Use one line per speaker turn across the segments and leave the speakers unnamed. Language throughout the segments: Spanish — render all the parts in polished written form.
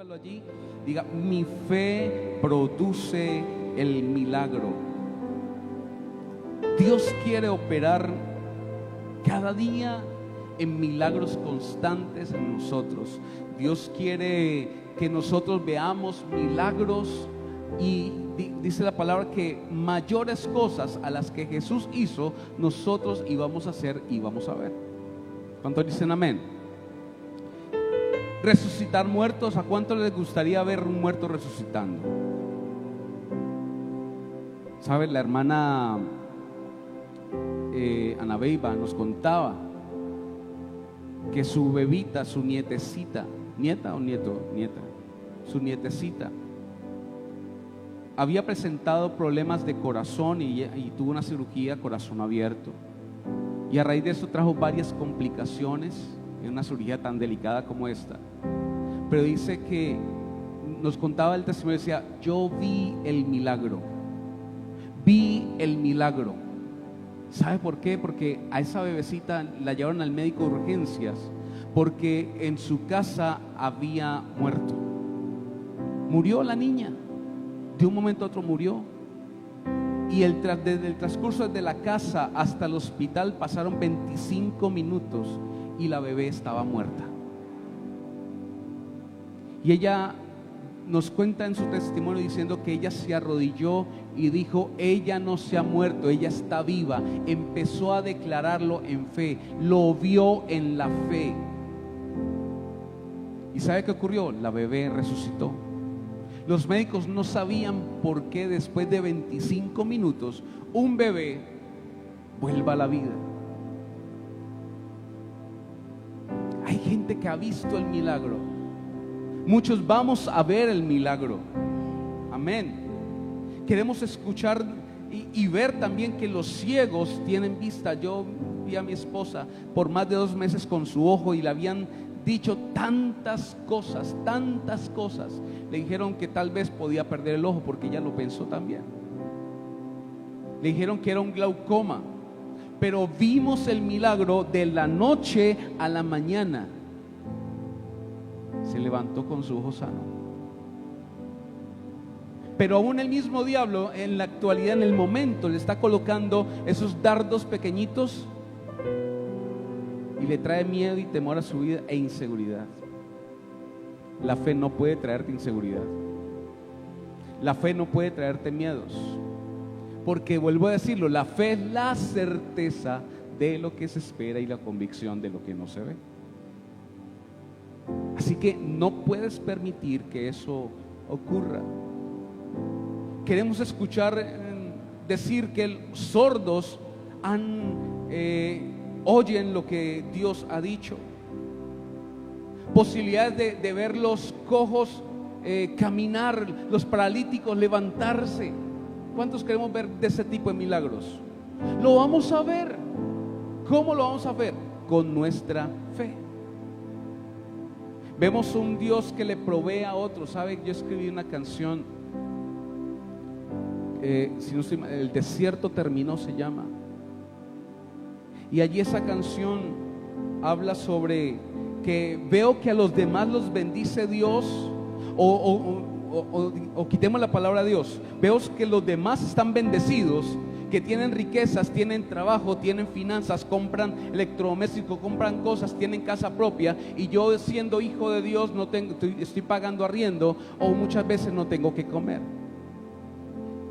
Escríbalo allí. Diga: mi fe produce el milagro. Dios quiere operar cada día en milagros constantes en nosotros. Dios quiere que nosotros veamos milagros, y dice la palabra que mayores cosas a las que Jesús hizo, nosotros íbamos a hacer y vamos a ver. ¿Cuántos dicen amén? Resucitar muertos. ¿A cuánto les gustaría ver un muerto resucitando? ¿Sabe? La hermana Ana Beiba nos contaba que su bebita, su nietecita, nieta o nieto, nieta, su nietecita había presentado problemas de corazón y tuvo una cirugía corazón abierto, y a raíz de eso trajo varias complicaciones en una cirugía tan delicada como esta. Pero dice que nos contaba el testimonio, decía: yo vi el milagro, vi el milagro. ¿Sabe por qué? Porque a esa bebecita la llevaron al médico de urgencias porque en su casa había muerto. Murió la niña, de un momento a otro murió. Y desde el transcurso de la casa hasta el hospital pasaron 25 minutos y la bebé estaba muerta. Y ella nos cuenta en su testimonio diciendo que ella se arrodilló y dijo: ella no se ha muerto, ella está viva. Empezó a declararlo en fe, lo vio en la fe. ¿Y sabe qué ocurrió? La bebé resucitó. Los médicos no sabían por qué después de 25 minutos un bebé vuelva a la vida. Hay gente que ha visto el milagro. Muchos vamos a ver el milagro. Amén. Queremos escuchar y ver también que los ciegos tienen vista. Yo vi a mi esposa por más de 2 meses con su ojo y le habían dicho tantas cosas, tantas cosas. Le dijeron que tal vez podía perder el ojo porque ella lo pensó también. Le dijeron que era un glaucoma, pero vimos el milagro de la noche a la mañana. Se levantó con su ojo sano. Pero aún el mismo diablo en la actualidad, en el momento, le está colocando esos dardos pequeñitos y le trae miedo y temor a su vida e inseguridad. La fe no puede traerte inseguridad. La fe no puede traerte miedos, porque vuelvo a decirlo, la fe es la certeza de lo que se espera y la convicción de lo que no se ve. Así que no puedes permitir que eso ocurra. Queremos escuchar decir que los sordos oyen lo que Dios ha dicho. Posibilidades de ver los cojos caminar, los paralíticos levantarse. ¿Cuántos queremos ver de ese tipo de milagros? Lo vamos a ver. ¿Cómo lo vamos a ver? Con nuestra fe. Vemos un Dios que le provee a otros. ¿Sabe? Yo escribí una canción, si no estoy mal, El desierto terminó se llama. Y allí esa canción habla sobre que veo que a los demás los bendice Dios, o quitemos la palabra Dios. Veo que los demás están bendecidos, que tienen riquezas, tienen trabajo, tienen finanzas, compran electrodomésticos, compran cosas, tienen casa propia, y yo, siendo hijo de Dios, no tengo, estoy pagando arriendo, o muchas veces no tengo que comer.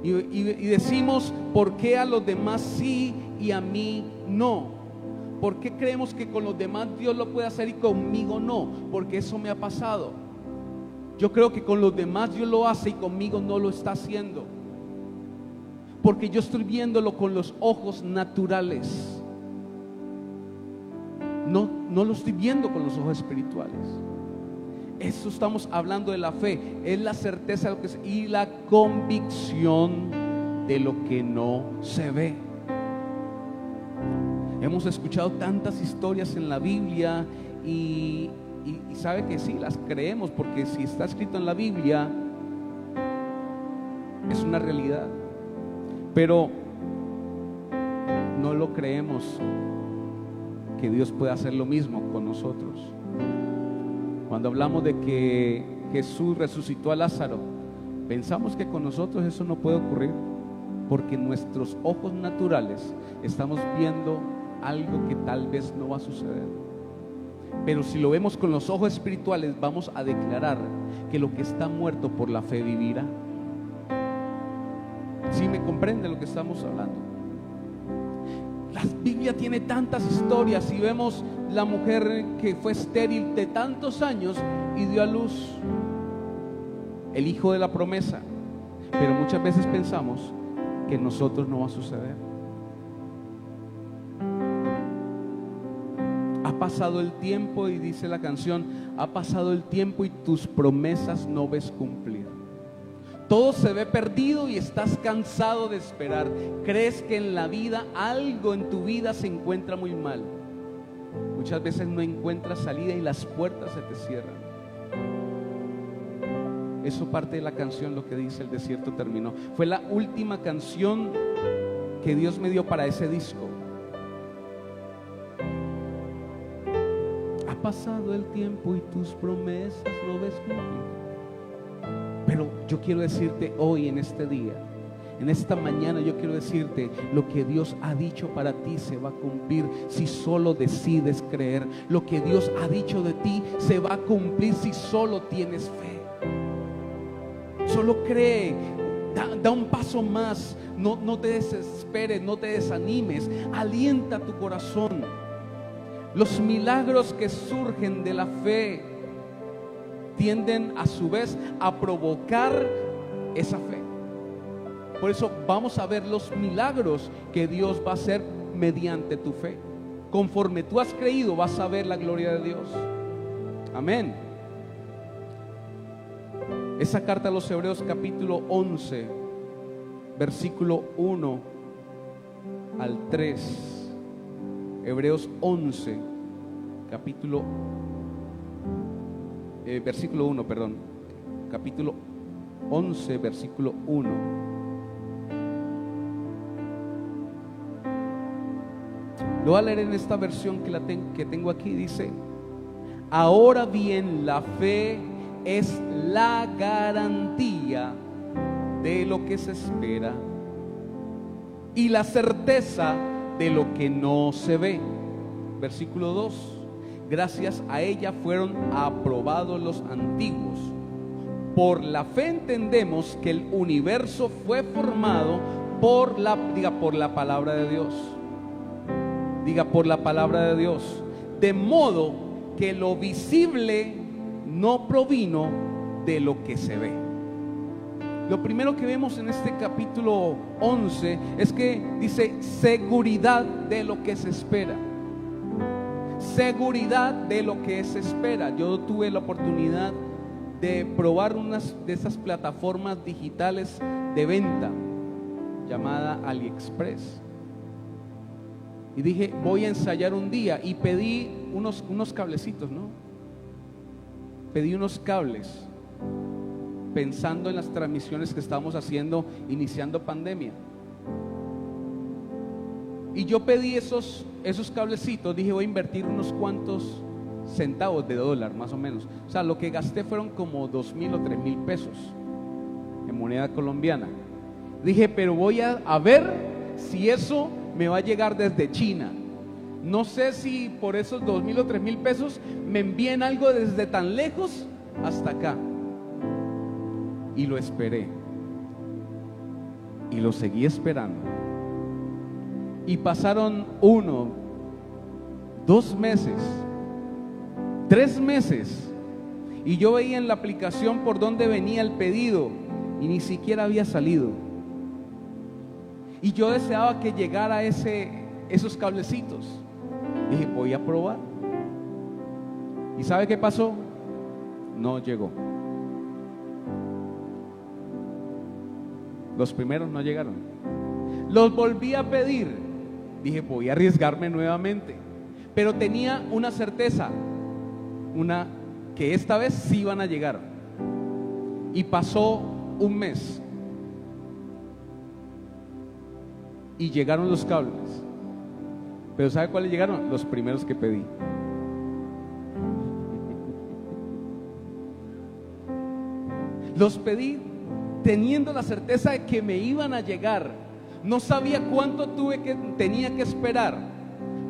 Y decimos: ¿por qué a los demás sí y a mí no? ¿Por qué creemos que con los demás Dios lo puede hacer y conmigo no? Porque eso me ha pasado. Yo creo que con los demás Dios lo hace y conmigo no lo está haciendo, porque yo estoy viéndolo con los ojos naturales. No lo estoy viendo con los ojos espirituales. Eso estamos hablando de la fe. Es la certeza de lo que es y la convicción de lo que no se ve. Hemos escuchado tantas historias en la Biblia y sabe que sí, las creemos, porque si está escrito en la Biblia es una realidad. Pero no lo creemos que Dios pueda hacer lo mismo con nosotros. Cuando hablamos de que Jesús resucitó a Lázaro, pensamos que con nosotros eso no puede ocurrir, porque en nuestros ojos naturales estamos viendo algo que tal vez no va a suceder. Pero si lo vemos con los ojos espirituales, vamos a declarar que lo que está muerto por la fe vivirá. ¿Sí me comprende lo que estamos hablando? La Biblia tiene tantas historias, y vemos la mujer que fue estéril de tantos años y dio a luz el hijo de la promesa, pero muchas veces pensamos que en nosotros no va a suceder. Ha pasado el tiempo, y dice la canción, ha pasado el tiempo y tus promesas no ves cumplir. Todo se ve perdido y estás cansado de esperar. Crees que en la vida, algo en tu vida se encuentra muy mal. Muchas veces no encuentras salida y las puertas se te cierran. Eso parte de la canción, lo que dice: el desierto terminó. Fue la última canción que Dios me dio para ese disco. Ha pasado el tiempo y tus promesas no ves cumplir. Pero yo quiero decirte hoy, en este día, en esta mañana, yo quiero decirte: lo que Dios ha dicho para ti se va a cumplir si solo decides creer. Lo que Dios ha dicho de ti se va a cumplir si solo tienes fe. Solo cree, da un paso más, no te desesperes, no te desanimes, alienta tu corazón. Los milagros que surgen de la fe tienden a su vez a provocar esa fe. Por eso vamos a ver los milagros que Dios va a hacer mediante tu fe. Conforme tú has creído, vas a ver la gloria de Dios. Amén. Esa carta a los Hebreos, capítulo 11, versículo 1 al 3. Hebreos 11, capítulo versículo 1, perdón. Capítulo 11, versículo 1. Lo voy a leer en esta versión que tengo aquí. Dice: ahora bien, la fe es la garantía de lo que se espera y la certeza de lo que no se ve. Versículo 2: gracias a ella fueron aprobados los antiguos. Por la fe entendemos que el universo fue formado por la palabra de Dios. Diga: por la palabra de Dios. De modo que lo visible no provino de lo que se ve. Lo primero que vemos en este capítulo 11 es que dice seguridad de lo que se espera. Seguridad de lo que se espera. Yo tuve la oportunidad de probar unas de esas plataformas digitales de venta llamada AliExpress, y dije: voy a ensayar un día, y pedí unos cablecitos, ¿no? Pedí unos cables pensando en las transmisiones que estábamos haciendo iniciando pandemia. Y yo pedí esos cablecitos. Dije: voy a invertir unos cuantos centavos de dólar, más o menos. O sea, lo que gasté fueron como 2,000 o 3,000 pesos en moneda colombiana. Dije: pero voy a ver si eso me va a llegar desde China. No sé si por esos 2,000 o 3,000 pesos me envíen algo desde tan lejos hasta acá. Y lo esperé, y lo seguí esperando. Y pasaron 1, 2 meses, 3 meses, y yo veía en la aplicación por dónde venía el pedido, y ni siquiera había salido. Y yo deseaba que llegara esos cablecitos. Dije: voy a probar. ¿Y sabe qué pasó? No llegó. Los primeros no llegaron. Los volví a pedir. Dije: voy a arriesgarme nuevamente. Pero tenía una certeza, que esta vez sí iban a llegar. Y pasó un mes y llegaron los cables. Pero ¿sabe cuáles llegaron? Los primeros que pedí. Los pedí teniendo la certeza de que me iban a llegar. No sabía cuánto tenía que esperar.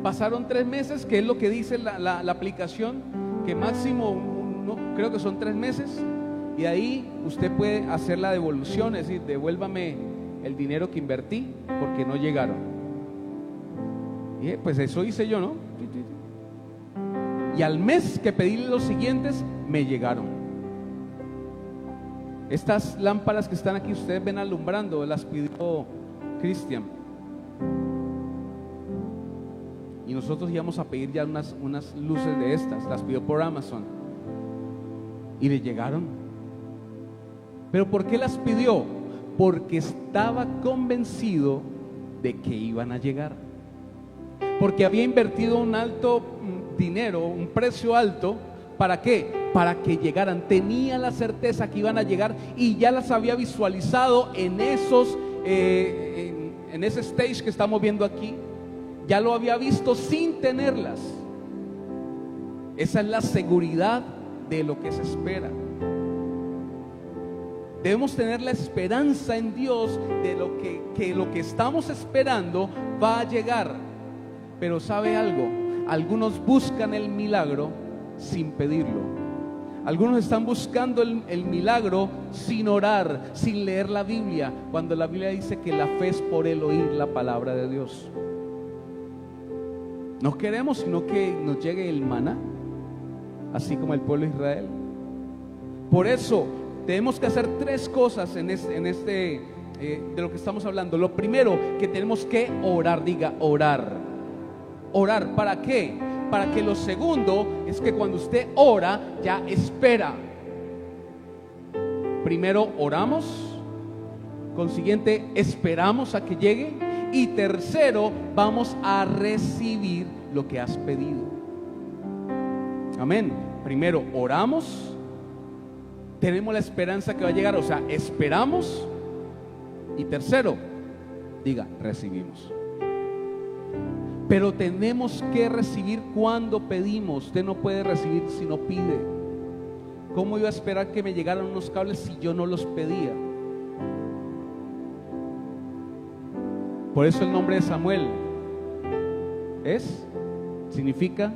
Pasaron 3 meses, que es lo que dice la aplicación, que máximo, creo que son 3 meses. Y ahí usted puede hacer la devolución, es decir, devuélvame el dinero que invertí porque no llegaron. Y pues eso hice yo, ¿no? Y al mes que pedí los siguientes, me llegaron. Estas lámparas que están aquí, ustedes ven alumbrando, las pidió Cristian. Y nosotros íbamos a pedir ya unas luces de estas, las pidió por Amazon. Y le llegaron. ¿Pero por qué las pidió? Porque estaba convencido de que iban a llegar. Porque había invertido un alto dinero, un precio alto. ¿Para qué? Para que llegaran. Tenía la certeza que iban a llegar y ya las había visualizado en ese stage que estamos viendo aquí. Ya lo había visto sin tenerlas. Esa es la seguridad de lo que se espera. Debemos tener la esperanza en Dios de que lo que estamos esperando va a llegar. Pero ¿sabe algo? Algunos buscan el milagro sin pedirlo. Algunos están buscando el milagro sin orar, sin leer la Biblia, cuando la Biblia dice que la fe es por el oír la palabra de Dios. No queremos sino que nos llegue el maná, así como el pueblo de Israel. Por eso tenemos que hacer 3 cosas de lo que estamos hablando. Lo primero, que tenemos que orar. Diga, orar. Orar, ¿para qué? Para que lo segundo es que cuando usted ora, ya espera. Primero oramos, consiguiente esperamos a que llegue, y tercero, vamos a recibir lo que has pedido. Amén. Primero oramos, tenemos la esperanza que va a llegar, o sea, esperamos. Y tercero, diga, recibimos. Pero tenemos que recibir cuando pedimos. Usted no puede recibir si no pide. ¿Cómo iba a esperar que me llegaran unos cables si yo no los pedía? Por eso el nombre de Samuel significa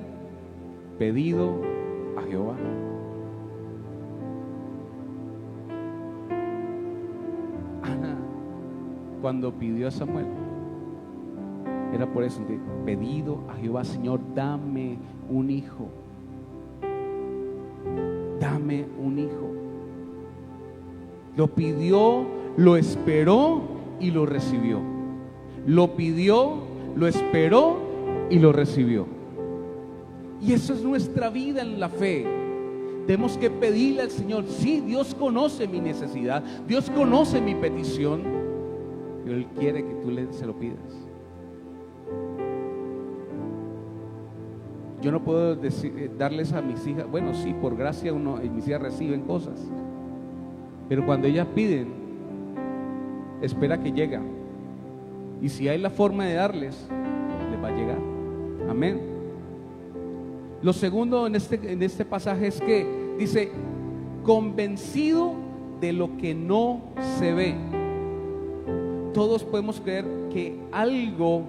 pedido a Jehová. Ana, cuando pidió a Samuel, era por eso, pedido a Jehová, Señor, dame un hijo. Dame un hijo. Lo pidió, lo esperó y lo recibió. Lo pidió, lo esperó y lo recibió. Y eso es nuestra vida en la fe. Tenemos que pedirle al Señor. Sí, Dios conoce mi necesidad, Dios conoce mi petición, pero Él quiere que tú se lo pidas. Yo no puedo darles a mis hijas, bueno, sí, por gracia mis hijas reciben cosas, pero cuando ellas piden, espera que llegue. Y si hay la forma de darles, les va a llegar. Amén. Lo segundo en este pasaje es que dice, convencido de lo que no se ve. Todos podemos creer que algo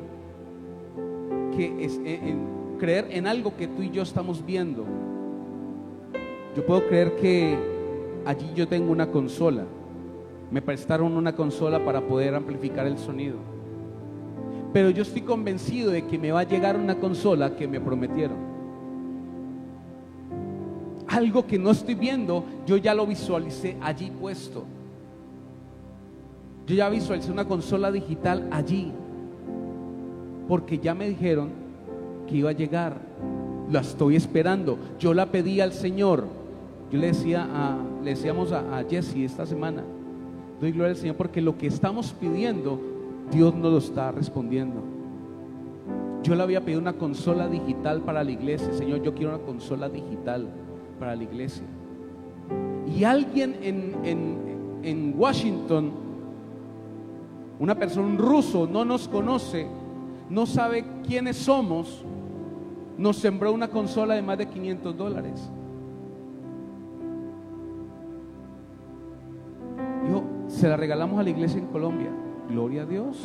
que es creer en algo que tú y yo estamos viendo. Yo puedo creer que allí yo tengo una consola. Me prestaron una consola para poder amplificar el sonido. Pero yo estoy convencido de que me va a llegar una consola que me prometieron. Algo que no estoy viendo, yo ya lo visualicé allí puesto. Yo ya visualicé una consola digital allí, porque ya me dijeron que iba a llegar. La estoy esperando. Yo la pedí al Señor. Yo le decíamos a Jesse esta semana, doy gloria al Señor porque lo que estamos pidiendo, Dios nos lo está respondiendo. Yo le había pedido una consola digital para la iglesia. Señor, yo quiero una consola digital para la iglesia. Y alguien en Washington, una persona, un ruso, no nos conoce, no sabe quiénes somos, nos sembró una consola de más de $500. se la regalamos a la iglesia en Colombia. Gloria a Dios.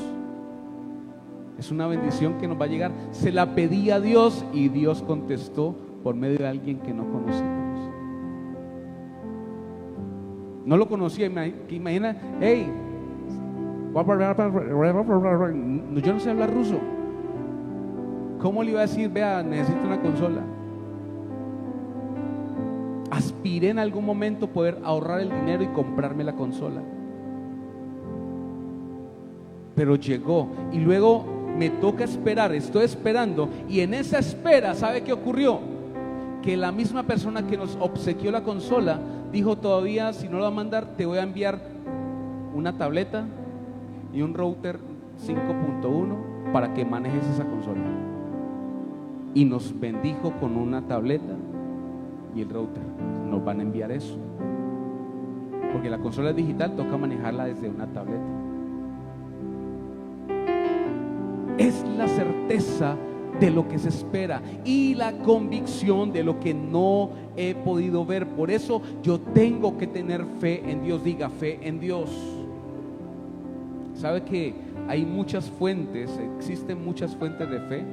Es una bendición que nos va a llegar. Se la pedí a Dios y Dios contestó por medio de alguien que no conocíamos. No lo conocía. Imagina, hey, yo no sé hablar ruso. ¿Cómo le iba a decir, vea, necesito una consola? Aspiré en algún momento poder ahorrar el dinero y comprarme la consola, pero llegó y luego me toca esperar. Estoy esperando y en esa espera, ¿sabe qué ocurrió? Que la misma persona que nos obsequió la consola dijo, todavía si no lo va a mandar, te voy a enviar una tableta y un router 5.1 para que manejes esa consola. Y nos bendijo con una tableta y el router. Nos van a enviar eso, porque la consola digital toca manejarla desde una tableta. Es la certeza de lo que se espera y la convicción de lo que no he podido ver. Por eso yo tengo que tener fe en Dios. Diga, fe en Dios. ¿Sabe que hay muchas fuentes? Existen muchas fuentes de fe.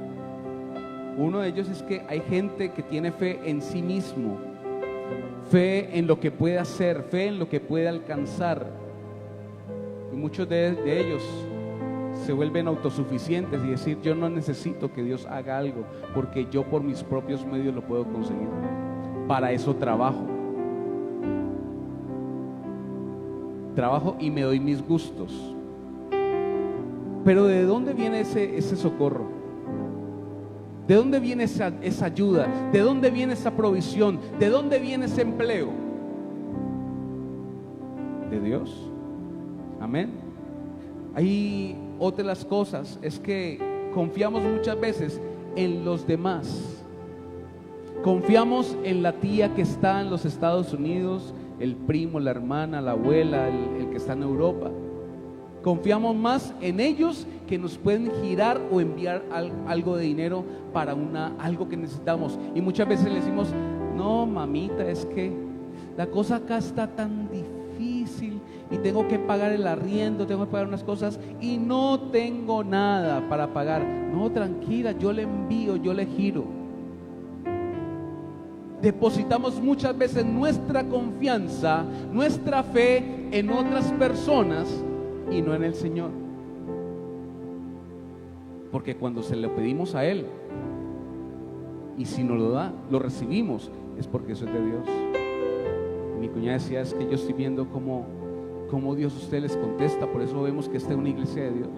Uno de ellos es que hay gente que tiene fe en sí mismo, fe en lo que puede hacer, fe en lo que puede alcanzar. Y muchos de ellos se vuelven autosuficientes y decir, yo no necesito que Dios haga algo, porque yo por mis propios medios lo puedo conseguir. Para eso trabajo y me doy mis gustos. Pero ¿de dónde viene ese socorro? ¿De dónde viene esa ayuda? ¿De dónde viene esa provisión? ¿De dónde viene ese empleo? De Dios. Amén. Hay otra de las cosas, es que confiamos muchas veces en los demás. Confiamos en la tía que está en los Estados Unidos, el primo, la hermana, la abuela, el que está en Europa. Confiamos más en ellos, que nos pueden girar o enviar algo de dinero para algo que necesitamos. Y muchas veces le decimos, no mamita, es que la cosa acá está tan difícil y tengo que pagar el arriendo, tengo que pagar unas cosas y no tengo nada para pagar. No, tranquila, yo le envío, yo le giro. Depositamos muchas veces nuestra confianza, nuestra fe en otras personas y no en el Señor. Porque cuando se lo pedimos a Él y si nos lo da, lo recibimos, es porque eso es de Dios. Mi cuñada decía, es que yo estoy viendo cómo Dios a usted les contesta. Por eso vemos que esta es una iglesia de Dios.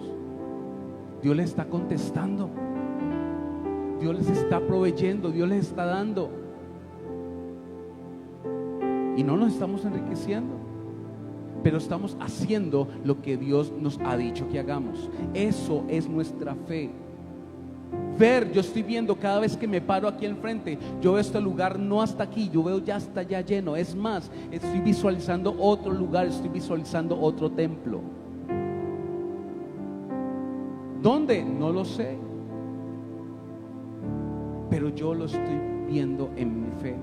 Dios les está contestando, Dios les está proveyendo, Dios les está dando, y no nos estamos enriqueciendo, pero estamos haciendo lo que Dios nos ha dicho que hagamos. Eso es nuestra fe. Yo estoy viendo cada vez que me paro aquí enfrente, yo veo este lugar no hasta aquí, yo veo ya está ya lleno. Es más, estoy visualizando otro lugar, estoy visualizando otro templo. ¿Dónde? No lo sé, pero yo lo estoy viendo en mi fe.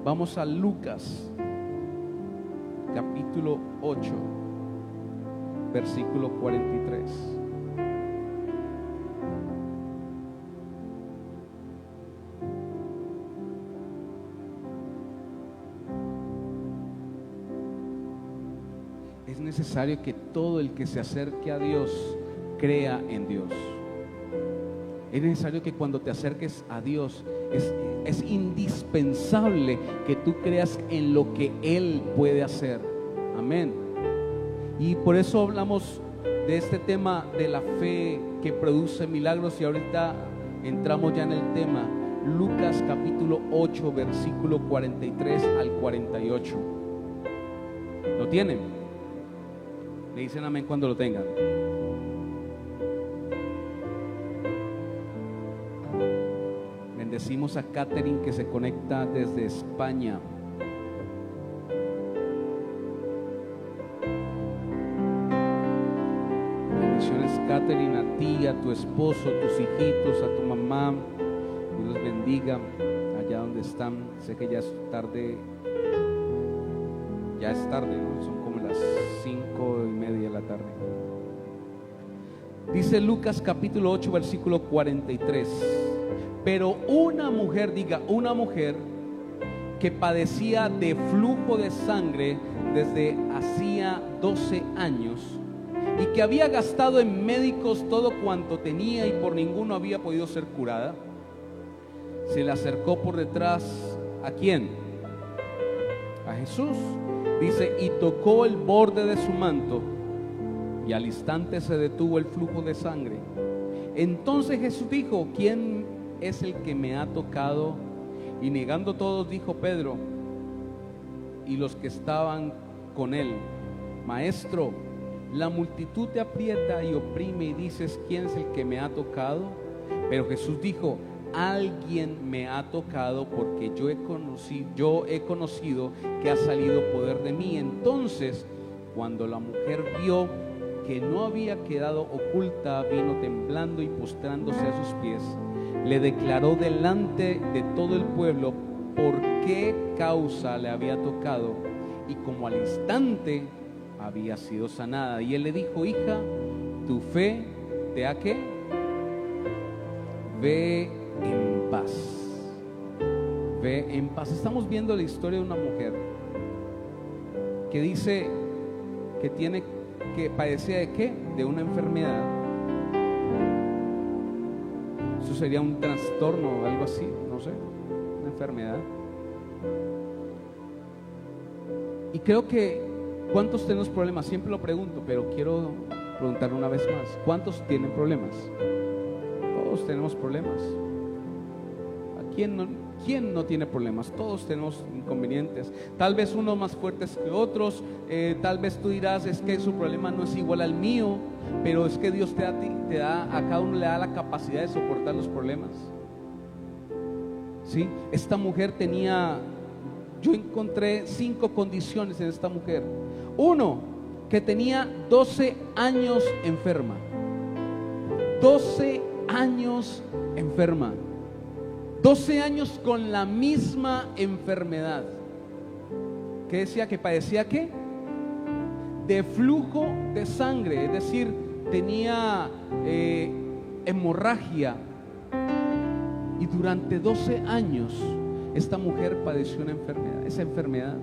Vamos a Lucas capítulo 8 versículo 43. Es necesario que todo el que se acerque a Dios crea en Dios. Es necesario que cuando te acerques a Dios es indispensable que tú creas en lo que Él puede hacer. Amén. Y por eso hablamos de este tema de la fe que produce milagros. Y ahorita entramos ya en el tema. Lucas capítulo 8 versículo 43 al 48. ¿Lo tienen? Le dicen amén cuando lo tengan. Bendecimos a Catherine que se conecta desde España. Bendiciones, Catherine, a ti, a tu esposo, a tus hijitos, a tu mamá. Dios los bendiga allá donde están. Sé que ya es tarde, ¿no? Son como las 5:30 de la tarde. Dice Lucas capítulo 8 versículo 43: pero una mujer, diga una mujer, que padecía de flujo de sangre desde hacía 12 años y que había gastado en médicos todo cuanto tenía y por ninguno había podido ser curada, se le acercó por detrás. ¿A quién? A Jesús. Dice, y tocó el borde de su manto, y al instante se detuvo el flujo de sangre. Entonces Jesús dijo, ¿quién es el que me ha tocado? Y negando todos, dijo Pedro y los que estaban con él, Maestro, la multitud te aprieta y oprime y dices, ¿quién es el que me ha tocado? Pero Jesús dijo, alguien me ha tocado porque yo he conocido que ha salido poder de mí. Entonces, cuando la mujer vio que no había quedado oculta, vino temblando y postrándose a sus pies, le declaró delante de todo el pueblo por qué causa le había tocado y como al instante había sido sanada. Y él le dijo, hija, tu fe te ha ¿qué? Ve en paz. Ve en paz. Estamos viendo la historia de una mujer que dice que padecía de ¿qué? De una enfermedad. Eso sería un trastorno o algo así, no sé, una enfermedad. Y creo que ¿cuántos tenemos problemas? Siempre lo pregunto, pero quiero preguntar una vez más, ¿cuántos tienen problemas? Todos tenemos problemas. ¿Quién no tiene problemas? Todos tenemos inconvenientes, tal vez unos más fuertes que otros. Tal vez tú dirás, es que su problema no es igual al mío, pero es que Dios a cada uno le da la capacidad de soportar los problemas. ¿Sí? Esta mujer yo encontré 5 condiciones en esta mujer. Uno, que tenía 12 años enferma. 12 años enferma. 12 años con la misma enfermedad. ¿Qué decía? Que padecía ¿qué? De flujo de sangre, es decir, tenía hemorragia. Y durante 12 años esta mujer padeció esa enfermedad.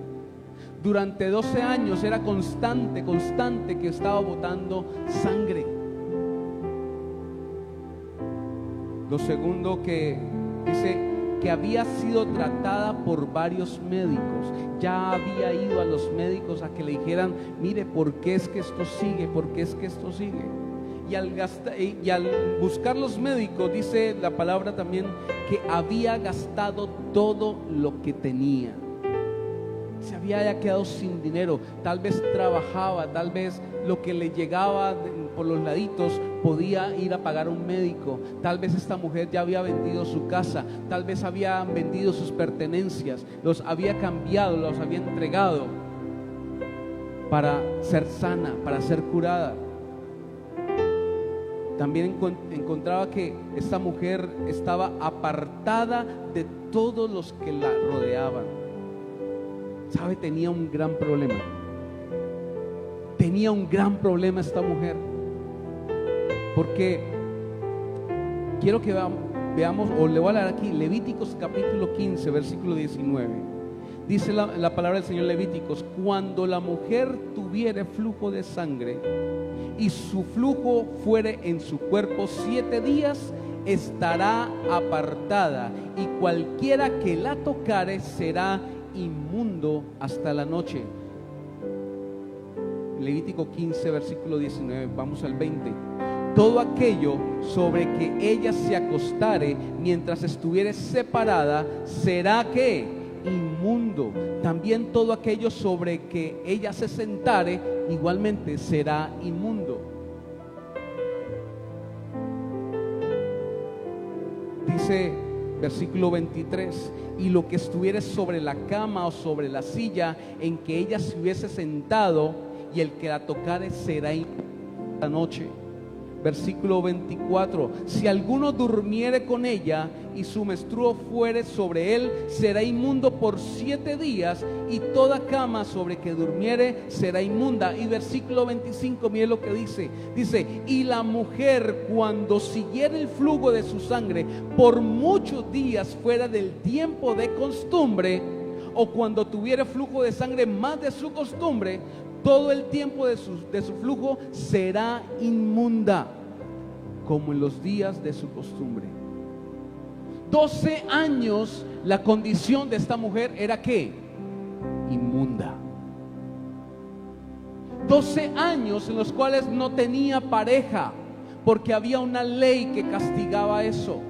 Durante 12 años era constante que estaba botando sangre. Lo segundo, que dice que había sido tratada por varios médicos. Ya había ido a los médicos a que le dijeran, mire, ¿por qué es que esto sigue? ¿Por qué es que esto sigue? Y al buscar los médicos, dice la palabra también, que había gastado todo lo que tenía. Se había ya quedado sin dinero. Tal vez trabajaba, tal vez lo que le llegaba por los laditos podía ir a pagar un médico. Tal vez esta mujer ya había vendido su casa, tal vez había vendido sus pertenencias, los había cambiado, los había entregado para ser sana, para ser curada. También encontraba que esta mujer estaba apartada de todos los que la rodeaban. ¿Sabe? Tenía un gran problema. Tenía un gran problema esta mujer. Porque quiero que veamos, o le voy a leer aquí, Levíticos capítulo 15, versículo 19. Dice la palabra del Señor, Levíticos: cuando la mujer tuviere flujo de sangre y su flujo fuere en su cuerpo 7 días, estará apartada, y cualquiera que la tocare será inmundo hasta la noche. Levítico 15, versículo 19, vamos al 20. Todo aquello sobre que ella se acostare mientras estuviere separada será ¿qué? Inmundo. También todo aquello sobre que ella se sentare igualmente será inmundo. Dice versículo 23: y lo que estuviere sobre la cama o sobre la silla en que ella se hubiese sentado, y el que la tocare será inmundo la noche. versículo 24: si alguno durmiere con ella y su menstruo fuere sobre él, será inmundo por 7 días, y toda cama sobre que durmiere será inmunda. Y versículo 25, mire lo que dice: y la mujer, cuando siguiere el flujo de su sangre por muchos días fuera del tiempo de costumbre, o cuando tuviere flujo de sangre más de su costumbre, todo el tiempo de su flujo será inmunda, como en los días de su costumbre. 12 años la condición de esta mujer era ¿qué? Inmunda. 12 años en los cuales no tenía pareja, porque había una ley que castigaba eso.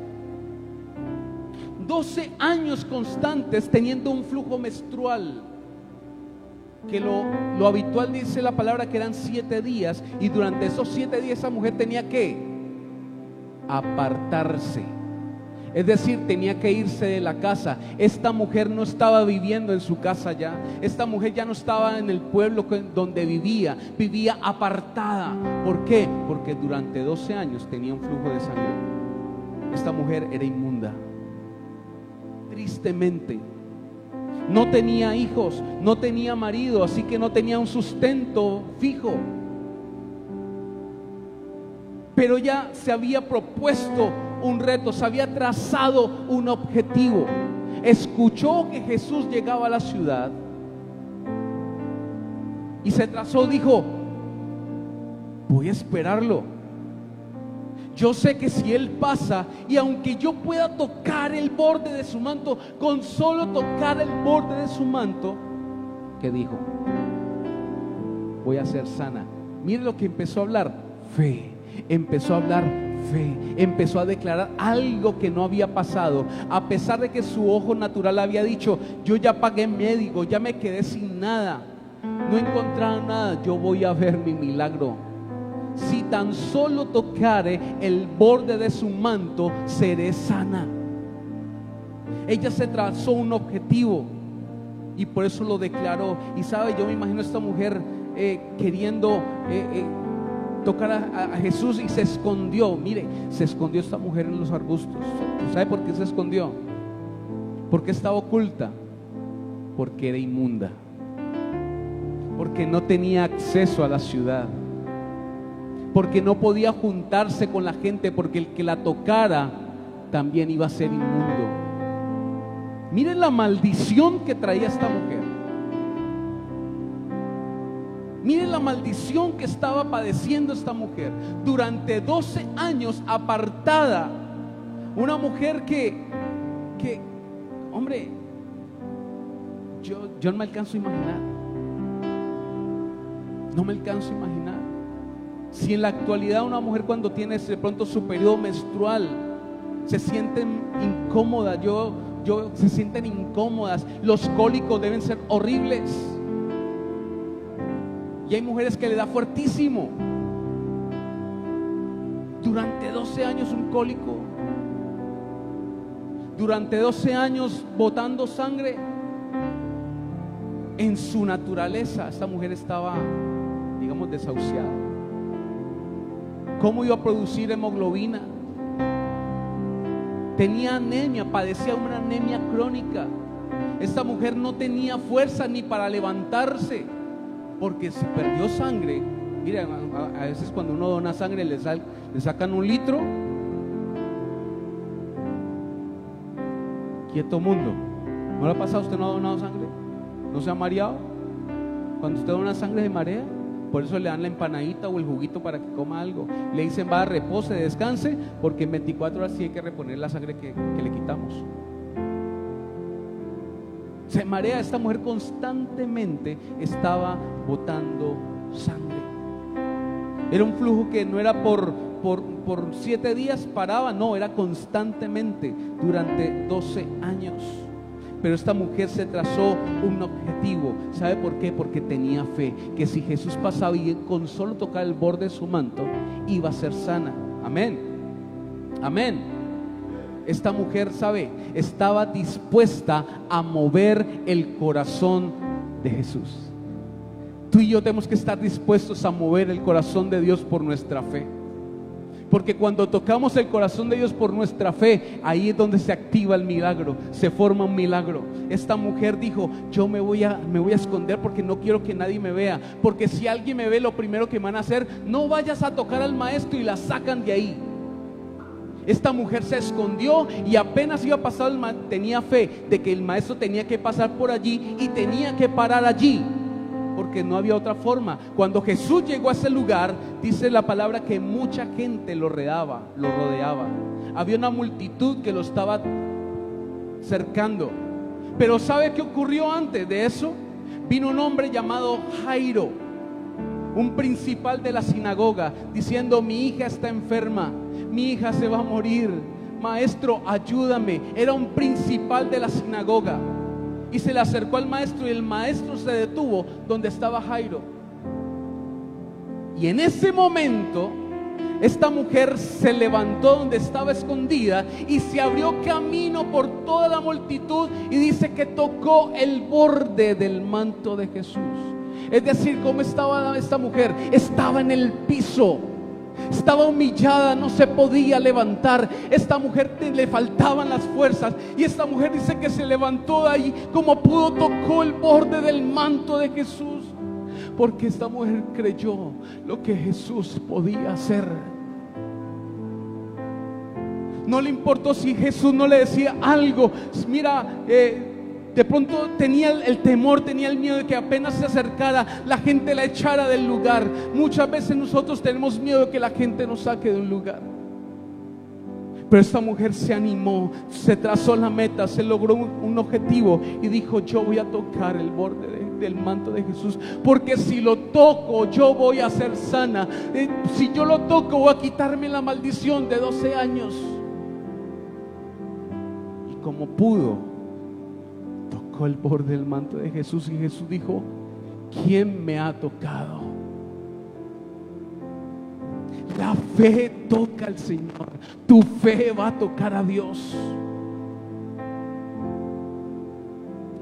12 años constantes teniendo un flujo menstrual, que lo habitual, dice la palabra, que eran 7 días, y durante esos 7 días esa mujer tenía que apartarse, es decir, tenía que irse de la casa. Esta mujer no estaba viviendo en su casa ya, esta mujer ya no estaba en el pueblo donde vivía apartada. ¿Por qué? Porque durante 12 años tenía un flujo de sangre. Esta mujer era inmunda. Tristemente, no tenía hijos, no tenía marido, así que no tenía un sustento fijo. Pero ya se había propuesto un reto, se había trazado un objetivo. Escuchó que Jesús llegaba a la ciudad y se trazó, dijo: voy a esperarlo. Yo sé que si Él pasa, y aunque yo pueda tocar el borde de su manto, con solo tocar el borde de su manto, ¿qué dijo? Voy a ser sana. Mire lo que empezó a hablar: fe. Empezó a hablar fe, empezó a declarar algo que no había pasado, a pesar de que su ojo natural había dicho: yo ya pagué médico, ya me quedé sin nada, no he encontrado nada, yo voy a ver mi milagro. Si tan solo tocare el borde de su manto, seré sana. Ella se trazó un objetivo y por eso lo declaró. Y sabe, yo me imagino a esta mujer queriendo tocar a Jesús, y se escondió. Mire, se escondió esta mujer en los arbustos. ¿Sabe por qué se escondió? Porque estaba oculta. Porque era inmunda, porque no tenía acceso a la ciudad, porque no podía juntarse con la gente, porque el que la tocara también iba a ser inmundo. Miren la maldición que traía esta mujer. Miren la maldición que estaba padeciendo esta mujer durante 12 años apartada. Una mujer que hombre, yo no me alcanzo a imaginar. No me alcanzo a imaginar. Si en la actualidad una mujer, cuando tiene de pronto su periodo menstrual, se sienten incómodas, se sienten incómodas, los cólicos deben ser horribles. Y hay mujeres que le da fuertísimo. Durante 12 años un cólico, durante 12 años botando sangre. En su naturaleza esta mujer estaba, digamos, desahuciada. ¿Cómo iba a producir hemoglobina? Tenía anemia, padecía una anemia crónica. Esta mujer no tenía fuerza ni para levantarse, porque si perdió sangre, mira, a veces cuando uno dona sangre le sacan 1 litro. Quieto mundo, ¿no le ha pasado? ¿Usted no ha donado sangre? ¿No se ha mareado? Cuando usted dona sangre se marea. Por eso le dan la empanadita o el juguito para que coma algo. Le dicen: va, repose, descanse, porque en 24 horas sí hay que reponer la sangre que le quitamos. Se marea. Esta mujer constantemente estaba botando sangre. Era un flujo que no era por 7 días paraba, no, era constantemente durante 12 años. Pero esta mujer se trazó un objetivo. ¿Sabe por qué? Porque tenía fe, que si Jesús pasaba y con solo tocar el borde de su manto, iba a ser sana. Amén. Amén. Esta mujer, ¿sabe? Estaba dispuesta a mover el corazón de Jesús. Tú y yo tenemos que estar dispuestos a mover el corazón de Dios por nuestra fe. Porque cuando tocamos el corazón de Dios por nuestra fe, ahí es donde se activa el milagro, se forma un milagro. Esta mujer dijo: yo me voy a esconder porque no quiero que nadie me vea, porque si alguien me ve, lo primero que van a hacer: no vayas a tocar al maestro, y la sacan de ahí. Esta mujer se escondió y apenas iba a pasar tenía fe de que el maestro tenía que pasar por allí y tenía que parar allí, porque no había otra forma. Cuando Jesús llegó a ese lugar, dice la palabra que mucha gente lo rodeaba. Había una multitud que lo estaba cercando. Pero ¿sabe qué ocurrió antes de eso? Vino un hombre llamado Jairo, un principal de la sinagoga, diciendo: mi hija está enferma, mi hija se va a morir, maestro, ayúdame. Era un principal de la sinagoga. Y se le acercó al maestro, y el maestro se detuvo donde estaba Jairo. Y en ese momento, esta mujer se levantó donde estaba escondida y se abrió camino por toda la multitud, y dice que tocó el borde del manto de Jesús. Es decir, ¿cómo estaba esta mujer? Estaba en el piso, estaba humillada, no se podía levantar. Esta mujer le faltaban las fuerzas, y esta mujer dice que se levantó de ahí como pudo, tocó el borde del manto de Jesús, porque esta mujer creyó lo que Jesús podía hacer. No le importó si Jesús no le decía algo. Mira, de pronto tenía el temor, tenía el miedo de que apenas se acercara, la gente la echara del lugar. Muchas veces nosotros tenemos miedo de que la gente nos saque de un lugar. Pero esta mujer se animó, se trazó la meta, se logró un objetivo y dijo: yo voy a tocar el borde del manto de Jesús, porque si lo toco yo voy a ser sana. Si yo lo toco, voy a quitarme la maldición de 12 años. Y como pudo, tocó el borde del manto de Jesús, y Jesús dijo: ¿quién me ha tocado? La fe toca al Señor. Tu fe va a tocar a Dios.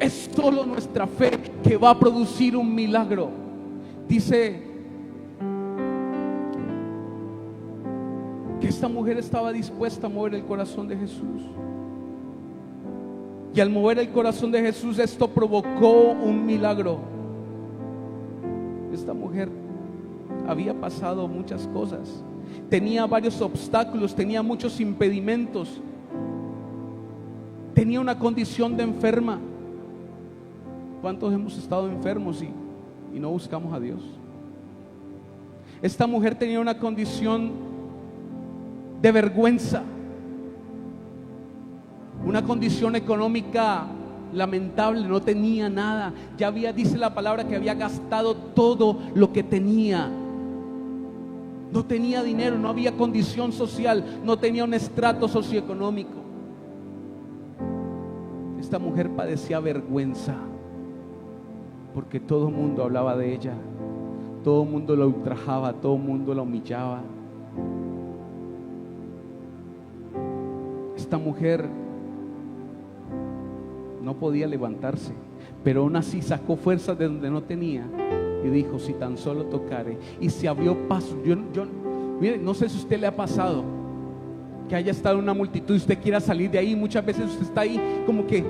Es solo nuestra fe que va a producir un milagro. Dice que esta mujer estaba dispuesta a mover el corazón de Jesús. Y al mover el corazón de Jesús, esto provocó un milagro. Esta mujer había pasado muchas cosas, tenía varios obstáculos, tenía muchos impedimentos, tenía una condición de enferma. ¿Cuántos hemos estado enfermos y no buscamos a Dios? Esta mujer tenía una condición de vergüenza, una condición económica lamentable, no tenía nada. Ya dice la palabra que había gastado todo lo que tenía. No tenía dinero, no había condición social, no tenía un estrato socioeconómico. Esta mujer padecía vergüenza, porque todo el mundo hablaba de ella, todo el mundo la ultrajaba, todo el mundo la humillaba. Esta mujer no podía levantarse, pero aún así sacó fuerzas de donde no tenía y dijo: si tan solo tocare. Y se abrió paso. Mire, no sé si a usted le ha pasado que haya estado en una multitud y usted quiera salir de ahí. Muchas veces usted está ahí como que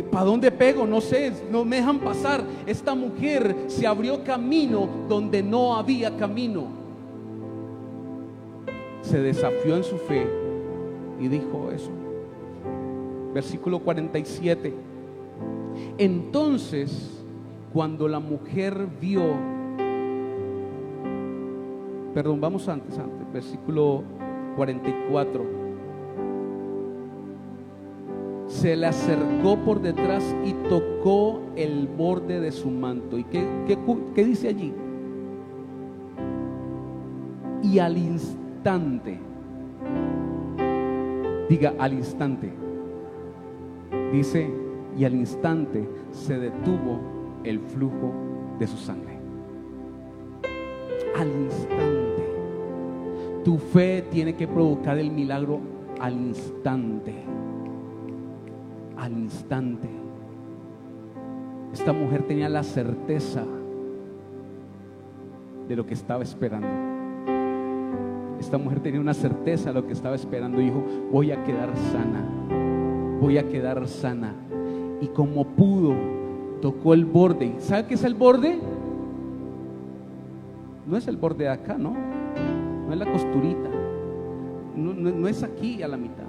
¿para dónde pego? No sé, no me dejan pasar. Esta mujer se abrió camino donde no había camino. Se desafió en su fe y dijo eso. Versículo 47. Entonces, cuando la mujer vio, vamos antes, versículo 44. Se le acercó por detrás y tocó el borde de su manto. ¿Y qué dice allí? Y al instante, diga al instante, dice, y al instante se detuvo el flujo de su sangre. Al instante. Tu fe tiene que provocar el milagro al instante. Al instante. Esta mujer tenía la certeza de lo que estaba esperando. esta mujer tenía una certeza de lo que estaba esperando. Dijo: voy a quedar sana, voy a quedar sana. Y como pudo, tocó el borde. ¿Sabe qué es el borde? No es el borde de acá, ¿no? No es la costurita, no es aquí a la mitad.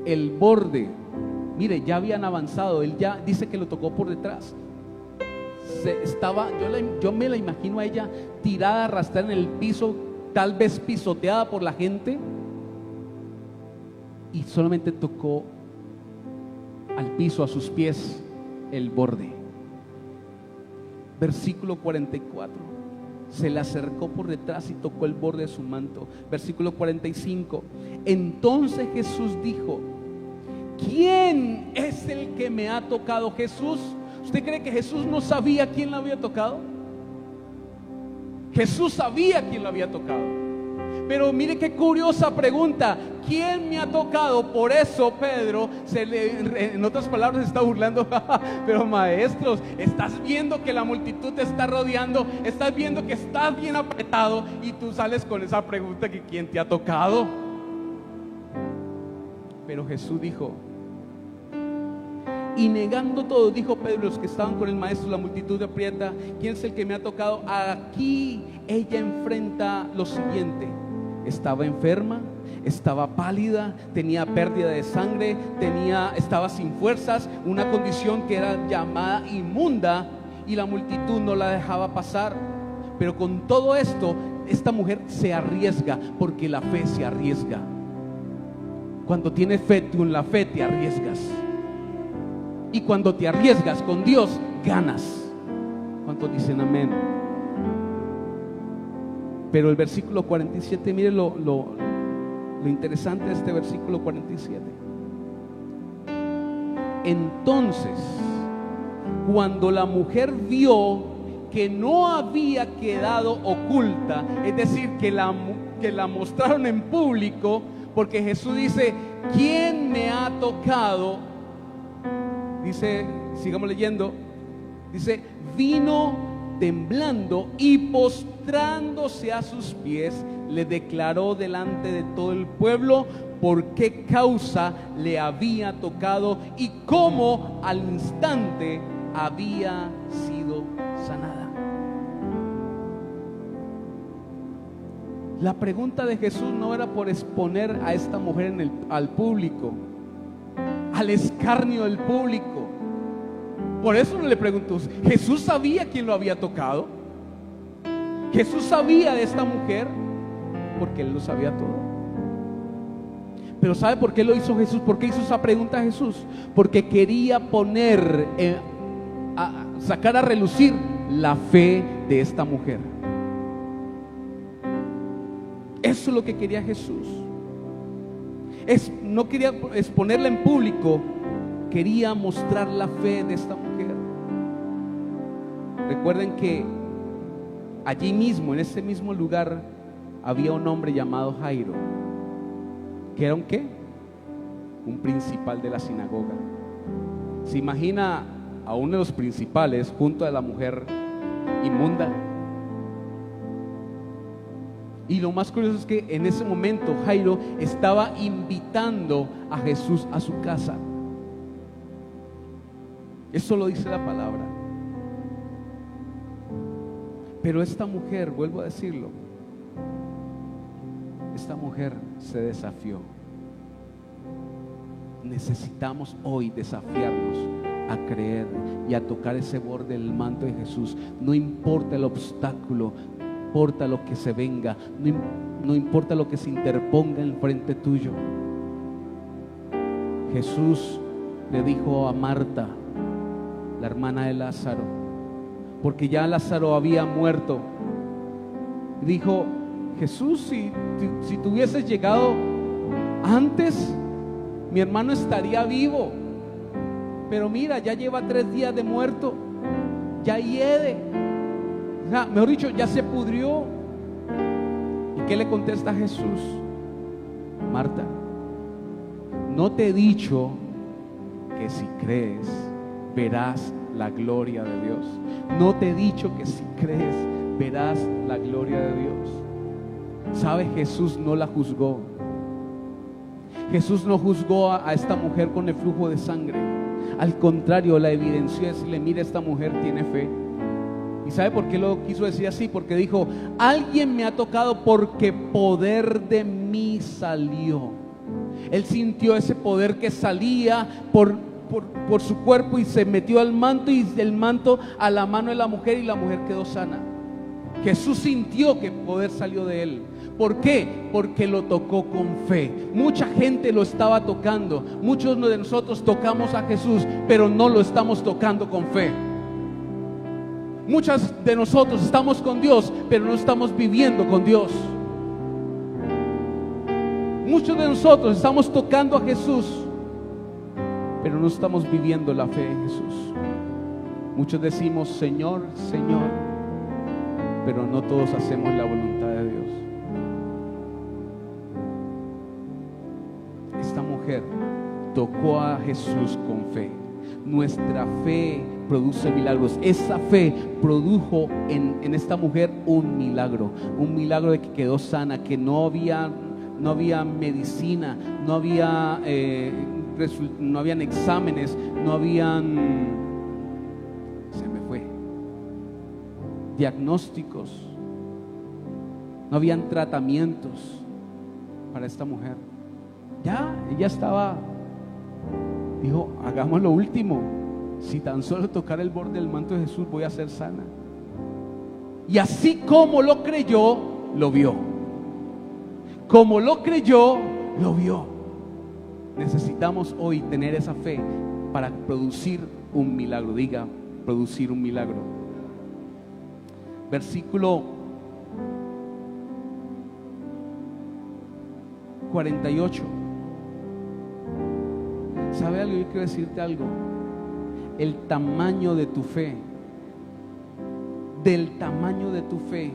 El borde, mire, ya habían avanzado. Él ya dice que lo tocó por detrás. Yo me la imagino a ella tirada, arrastrada en el piso, tal vez pisoteada por la gente, y solamente tocó al piso, a sus pies, el borde. Versículo 44: se le acercó por detrás y tocó el borde de su manto. Versículo 45: entonces Jesús dijo: ¿quién es el que me ha tocado? Jesús, ¿usted cree que Jesús no sabía quién lo había tocado? Jesús sabía quién lo había tocado. Pero mire qué curiosa pregunta: ¿quién me ha tocado? Por eso Pedro en otras palabras se está burlando. Pero maestros, estás viendo que la multitud te está rodeando, estás viendo que estás bien apretado, y tú sales con esa pregunta que ¿quién te ha tocado? Pero Jesús dijo, y negando todo, dijo Pedro, los que estaban con el maestro, la multitud aprieta: ¿quién es el que me ha tocado? Aquí ella enfrenta lo siguiente: estaba enferma, estaba pálida, tenía pérdida de sangre, estaba sin fuerzas, una condición que era llamada inmunda, y la multitud no la dejaba pasar. Pero con todo esto, esta mujer se arriesga, porque la fe se arriesga. Cuando tienes fe, tú en la fe te arriesgas, y cuando te arriesgas con Dios, ganas. ¿Cuántos dicen amén? Pero el versículo 47, mire lo interesante de este versículo 47. Entonces, cuando la mujer vio que no había quedado oculta, es decir, que la mostraron en público, porque Jesús dice: ¿quién me ha tocado? Dice, sigamos leyendo, dice: vino temblando y postrándose a sus pies, le declaró delante de todo el pueblo por qué causa le había tocado y cómo al instante había sido sanada. La pregunta de Jesús no era por exponer a esta mujer al público, al escarnio del público. Por eso no le preguntó. Jesús sabía quién lo había tocado. Jesús sabía de esta mujer, porque Él lo sabía todo. Pero ¿sabe por qué lo hizo Jesús? ¿Por qué hizo esa pregunta a Jesús? Porque quería sacar a relucir la fe de esta mujer. Eso es lo que quería Jesús. No quería exponerla en público, quería mostrar la fe de esta mujer. Recuerden que allí mismo, en ese mismo lugar, había un hombre llamado Jairo, que era un ¿qué? Un principal de la sinagoga. ¿Se imagina a uno de los principales junto a la mujer inmunda? Y lo más curioso es que en ese momento Jairo estaba invitando a Jesús a su casa. Eso lo dice la palabra. Pero esta mujer, vuelvo a decirlo, esta mujer se desafió. Necesitamos hoy desafiarnos a creer y a tocar ese borde del manto de Jesús. No importa el obstáculo, no importa lo que se venga, no importa lo que se interponga en frente tuyo. Jesús le dijo a Marta, la hermana de Lázaro, porque ya Lázaro había muerto, dijo: Jesús, si tú hubieses llegado antes, mi hermano estaría vivo. Pero mira, ya lleva 3 días de muerto, ya hiede, mejor dicho, ya se pudrió. ¿Y qué le contesta Jesús? Marta, ¿no te he dicho que si crees verás la gloria de Dios? ¿No te he dicho que si crees verás la gloria de Dios? ¿Sabe? Jesús no la juzgó. Jesús no juzgó a esta mujer con el flujo de sangre. Al contrario, la evidenció, decirle: mira, esta mujer tiene fe. ¿Y sabe por qué lo quiso decir así? Porque dijo: alguien me ha tocado porque poder de mí salió. Él sintió ese poder que salía por su cuerpo y se metió al manto, y del manto a la mano de la mujer, y la mujer quedó sana. Jesús sintió que poder salió de él. ¿Por qué? Porque lo tocó con fe. Mucha gente lo estaba tocando. Muchos de nosotros tocamos a Jesús, pero no lo estamos tocando con fe. Muchos de nosotros estamos con Dios, pero no estamos viviendo con Dios. Muchos de nosotros estamos tocando a Jesús, pero no estamos viviendo la fe en Jesús. Muchos decimos: Señor, Señor, pero no todos hacemos la voluntad de Dios. Esta mujer tocó a Jesús con fe. Nuestra fe produce milagros. Esa fe produjo en esta mujer un milagro de que quedó sana, que no había medicina, no habían exámenes, no habían, diagnósticos, no habían tratamientos para esta mujer. Ya, ella dijo: hagamos lo último. Si tan solo tocar el borde del manto de Jesús, voy a ser sana. Y así como lo creyó, lo vio. Como lo creyó, lo vio. Necesitamos hoy tener esa fe para producir un milagro. Diga: producir un milagro. Versículo 48. ¿Sabe algo? Yo quiero decirte algo. El tamaño de tu fe, del tamaño de tu fe,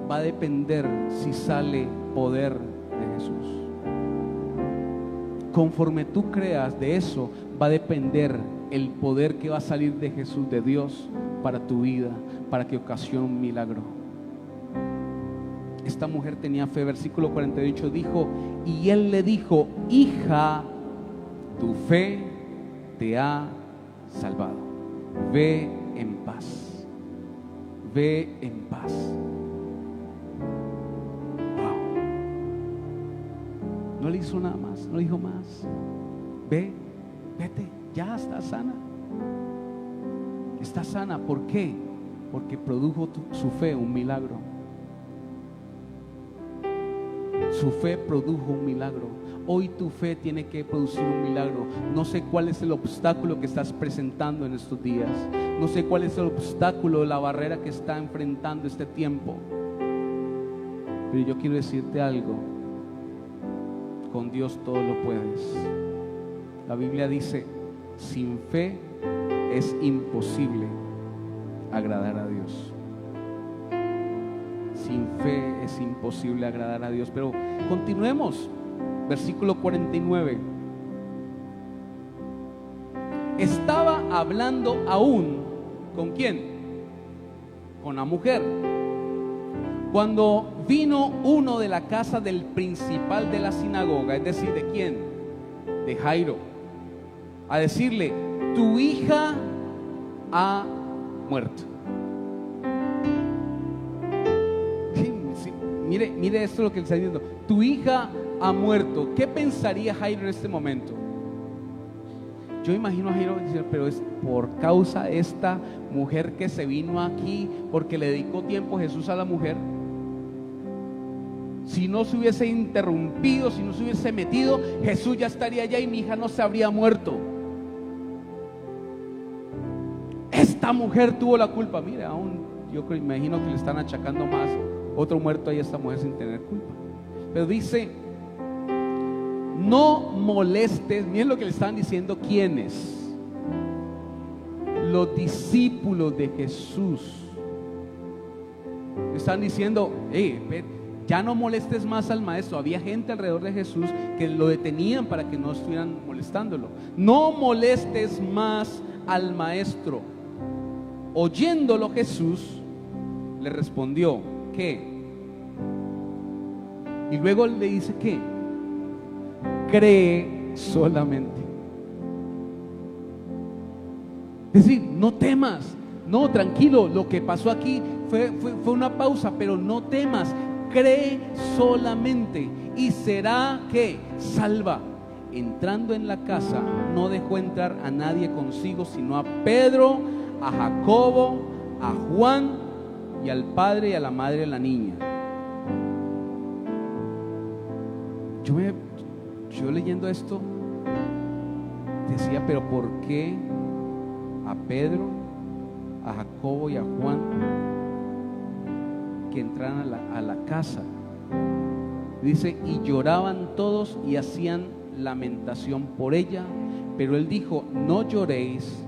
va a depender si sale poder de Jesús. Conforme tú creas, de eso va a depender el poder que va a salir de Jesús, de Dios, para tu vida, para que ocasione un milagro. Esta mujer tenía fe. Versículo 48 dijo: y él le dijo: hija, tu fe te ha salvado, ve en paz, ve en paz. Wow. No le hizo nada más, no le dijo más. Vete, ya está sana. Está sana. ¿Por qué? Porque produjo su fe un milagro. Su fe produjo un milagro. Hoy tu fe tiene que producir un milagro. No sé cuál es el obstáculo que estás presentando en estos días. No sé cuál es el obstáculo, la barrera que está enfrentando este tiempo. Pero yo quiero decirte algo: con Dios todo lo puedes. La Biblia dice: sin fe es imposible agradar a Dios. Sin fe es imposible agradar a Dios. Pero continuemos. Versículo 49. Estaba hablando aún ¿con quién? Con la mujer. Cuando vino uno de la casa del principal de la sinagoga, es decir, ¿de quién? De Jairo, a decirle: tu hija ha muerto. Sí, mire esto lo que le está diciendo: tu hija ha muerto. ¿Qué pensaría Jairo en este momento? Yo imagino a Jairo decir: pero es por causa de esta mujer que se vino aquí, porque le dedicó tiempo Jesús a la mujer. Si no se hubiese interrumpido, si no se hubiese metido, Jesús ya estaría allá y mi hija no se habría muerto. Esta mujer tuvo la culpa. Mire, aún yo imagino que le están achacando más otro muerto ahí a esta mujer sin tener culpa. Pero dice: no molestes. Miren lo que le estaban diciendo. ¿Quiénes? Los discípulos de Jesús. Le están diciendo: ya no molestes más al maestro. Había gente alrededor de Jesús que lo detenían para que no estuvieran molestándolo. No molestes más al maestro. Oyéndolo, Jesús le respondió: ¿qué? Y luego le dice ¿qué? Cree solamente. Es decir, no temas, no, tranquilo, lo que pasó aquí fue una pausa, pero no temas, cree solamente y será que salva. Entrando en la casa, no dejó entrar a nadie consigo, sino a Pedro, a Jacobo, a Juan y al padre y a la madre de la niña. Yo leyendo esto decía, pero ¿por qué a Pedro, a Jacobo y a Juan que entraran a la casa? Dice, y lloraban todos y hacían lamentación por ella, pero él dijo, no lloréis,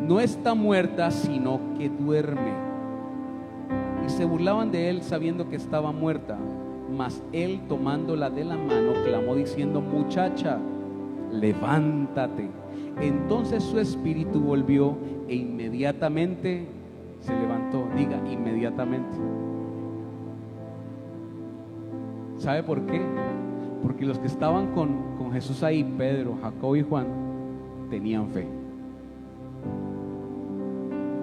no está muerta, sino que duerme. Y se burlaban de él sabiendo que estaba muerta. Mas él, tomándola de la mano, clamó diciendo, muchacha, levántate. Entonces su espíritu volvió e inmediatamente se levantó. Diga, inmediatamente. ¿Sabe por qué? Porque los que estaban con Jesús ahí, Pedro, Jacobo y Juan, tenían fe.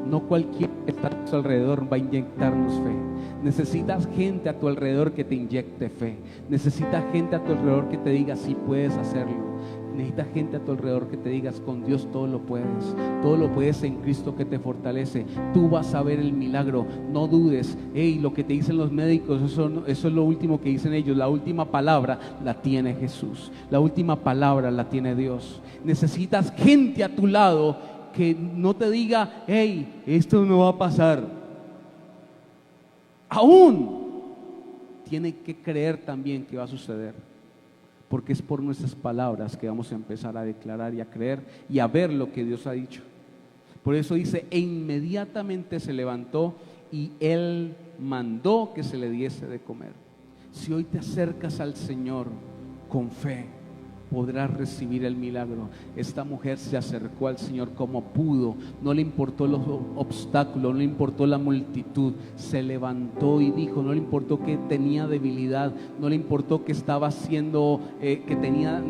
No cualquiera que está a tu alrededor va a inyectarnos fe. Necesitas gente a tu alrededor que te inyecte fe. Necesitas gente a tu alrededor que te diga, sí puedes hacerlo. Necesitas gente a tu alrededor que te digas, con Dios todo lo puedes en Cristo que te fortalece. Tú vas a ver el milagro, no dudes. Lo que te dicen los médicos, eso es lo último que dicen ellos. La última palabra la tiene Jesús, la última palabra la tiene Dios. Necesitas gente a tu lado que no te diga, esto no va a pasar. Aún tiene que creer también que va a suceder, porque es por nuestras palabras que vamos a empezar a declarar y a creer y a ver lo que Dios ha dicho. Por eso dice, e inmediatamente se levantó y él mandó que se le diese de comer. Si hoy te acercas al Señor con fe, podrás recibir el milagro. Esta mujer se acercó al Señor como pudo, no le importó los obstáculos, no le importó la multitud, se levantó y dijo, no le importó que tenía debilidad, no le importó que estaba haciendo, que tenía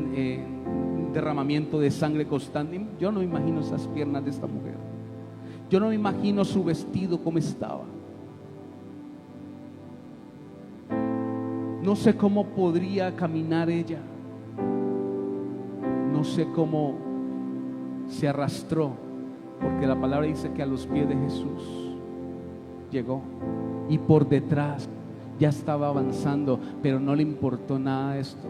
derramamiento de sangre constante. Yo no me imagino esas piernas de esta mujer, yo no me imagino su vestido como estaba, no sé cómo podría caminar ella. No sé cómo se arrastró, porque la palabra dice que a los pies de Jesús llegó y por detrás ya estaba avanzando, pero no le importó nada de esto.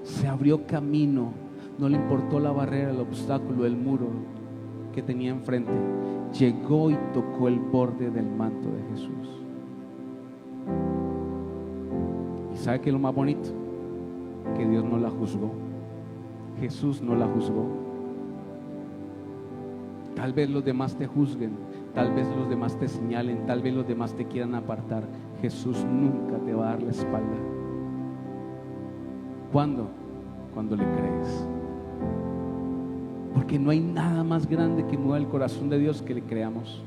Se abrió camino, no le importó la barrera, el obstáculo, el muro que tenía enfrente. Llegó y tocó el borde del manto de Jesús. ¿Y sabe qué es lo más bonito? Que Dios no la juzgó. Jesús no la juzgó. Tal vez los demás te juzguen, tal vez los demás te señalen, tal vez los demás te quieran apartar. Jesús nunca te va a dar la espalda. ¿Cuándo? Cuando le crees. Porque no hay nada más grande que mueva el corazón de Dios que le creamos.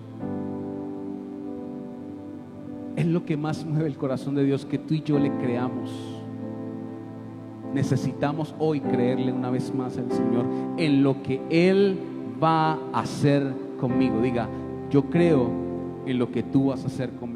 Es lo que más mueve el corazón de Dios, que tú y yo le creamos. Necesitamos hoy creerle una vez más al Señor en lo que Él va a hacer conmigo. Diga, yo creo en lo que tú vas a hacer conmigo.